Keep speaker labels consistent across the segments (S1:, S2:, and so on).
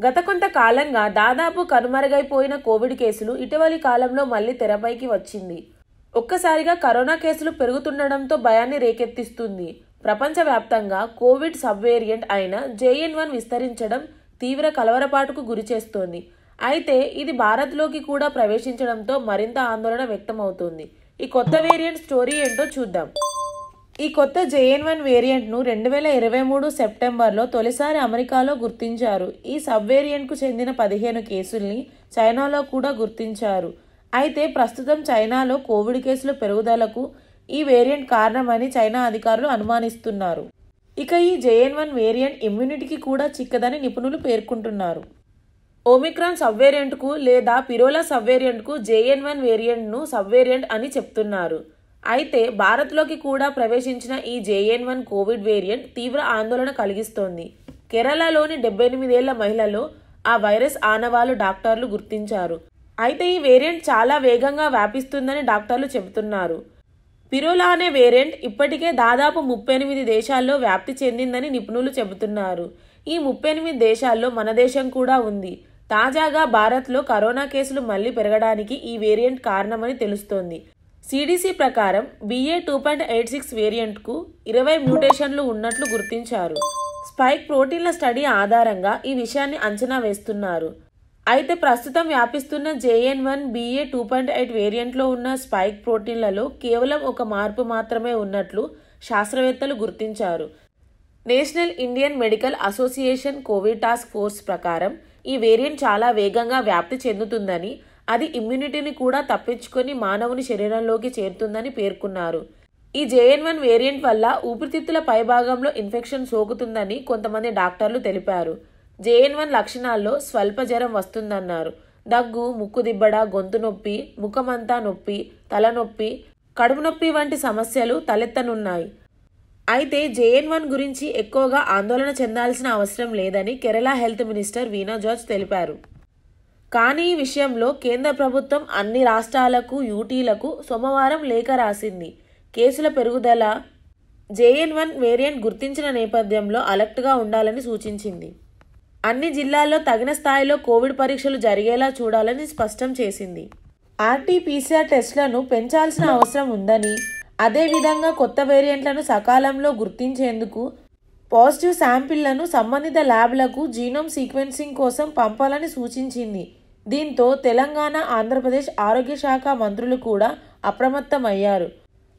S1: గత కొంతకాలంగా దాదాపు కనుమరుగైపోయిన కోవిడ్ కేసులు ఇటీవలి కాలంలో మళ్లీ తెరపైకి వచ్చింది. ఒక్కసారిగా కరోనా కేసులు పెరుగుతుండడంతో భయాన్ని రేకెత్తిస్తుంది. ప్రపంచవ్యాప్తంగా కోవిడ్ సబ్ వేరియంట్ అయిన JN1 విస్తరించడం తీవ్ర కలవరపాటుకు గురిచేస్తోంది. అయితే ఇది భారత్లోకి కూడా ప్రవేశించడంతో మరింత ఆందోళన వ్యక్తమవుతోంది. ఈ కొత్త వేరియంట్ స్టోరీ ఏంటో చూద్దాం. ఈ కొత్త JN1 వేరియంట్ను 2023 సెప్టెంబర్లో తొలిసారి అమెరికాలో గుర్తించారు. ఈ సబ్ వేరియంట్కు చెందిన 15 కేసుల్ని చైనాలో కూడా గుర్తించారు. అయితే ప్రస్తుతం చైనాలో కోవిడ్ కేసుల పెరుగుదలకు ఈ వేరియంట్ కారణమని చైనా అధికారులు అనుమానిస్తున్నారు. ఇక ఈ JN1 వేరియంట్ ఇమ్యూనిటీకి కూడా చిక్కదని నిపుణులు పేర్కొంటున్నారు. ఓమిక్రాన్ సబ్ వేరియంట్కు లేదా పిరోలా సబ్ వేరియంట్కు JN1 వేరియంట్ను సబ్ వేరియంట్ అని చెప్తున్నారు. అయితే భారత్లోకి కూడా ప్రవేశించిన ఈ JN1 కోవిడ్ వేరియంట్ తీవ్ర ఆందోళన కలిగిస్తోంది. కేరళలోని 78 ఏళ్ల మహిళలో ఆ వైరస్ ఆనవాళ్లు డాక్టర్లు గుర్తించారు. అయితే ఈ వేరియంట్ చాలా వేగంగా వ్యాపిస్తుందని డాక్టర్లు చెబుతున్నారు. పిరోలా అనే వేరియంట్ ఇప్పటికే దాదాపు 38 దేశాల్లో వ్యాప్తి చెందిందని నిపుణులు చెబుతున్నారు. ఈ 38 దేశాల్లో మన దేశం కూడా ఉంది. తాజాగా భారత్లో కరోనా కేసులు మళ్లీ పెరగడానికి ఈ వేరియంట్ కారణమని తెలుస్తోంది. CDC ప్రకారం BA.2.86 వేరియంట్కు 20 మ్యూటేషన్లు ఉన్నట్లు గుర్తించారు. స్పైక్ ప్రోటీన్ల స్టడీ ఆధారంగా ఈ విషయాన్ని అంచనా వేస్తున్నారు. అయితే ప్రస్తుతం వ్యాపిస్తున్న JN1 BA.2.8 వేరియంట్లో ఉన్న స్పైక్ ప్రోటీన్లలో కేవలం ఒక మార్పు మాత్రమే ఉన్నట్లు శాస్త్రవేత్తలు గుర్తించారు. National Indian medical association Covid task force ప్రకారం ఈ వేరియంట్ చాలా వేగంగా వ్యాప్తి చెందుతుందని, అది ఇమ్యూనిటీని కూడా తప్పించుకొని మానవుని శరీరంలోకి చేరుతుందని పేర్కొన్నారు. ఈ JN1 వేరియంట్ వల్ల ఊపిరితిత్తుల పైభాగంలో ఇన్ఫెక్షన్ సోకుతుందని కొంతమంది డాక్టర్లు తెలిపారు. JN1 లక్షణాల్లో స్వల్ప జ్వరం వస్తుందన్నారు. దగ్గు, ముక్కుదిబ్బడ, గొంతు నొప్పి, ముఖమంతా నొప్పి, తలనొప్పి, కడుపు నొప్పి వంటి సమస్యలు తలెత్తనున్నాయి. అయితే JN1 గురించి ఎక్కువగా ఆందోళన చెందాల్సిన అవసరం లేదని కేరళ హెల్త్ మినిస్టర్ వీణా జార్జ్ తెలిపారు. కానీ ఈ విషయంలో కేంద్ర ప్రభుత్వం అన్ని రాష్ట్రాలకు, యూటీలకు సోమవారం లేఖ రాసింది. కేసుల పెరుగుదల JN1 వేరియంట్ గుర్తించిన నేపథ్యంలో అలర్ట్గా ఉండాలని సూచించింది. అన్ని జిల్లాల్లో తగిన స్థాయిలో కోవిడ్ పరీక్షలు జరిగేలా చూడాలని స్పష్టం చేసింది. RT-PCR టెస్టులను పెంచాల్సిన అవసరం ఉందని, అదేవిధంగా కొత్త వేరియంట్లను సకాలంలో గుర్తించేందుకు పాజిటివ్ శాంపిళ్లను సంబంధిత ల్యాబ్లకు జీనోమ్ సీక్వెన్సింగ్ కోసం పంపాలని సూచించింది. దీంతో తెలంగాణ, ఆంధ్రప్రదేశ్ ఆరోగ్య శాఖ మంత్రులు కూడా అప్రమత్తమయ్యారు.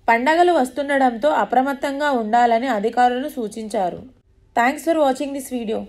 S1: పండగలు వస్తుండడంతో అప్రమత్తంగా ఉండాలని అధికారులను సూచించారు. Thanks for watching this video.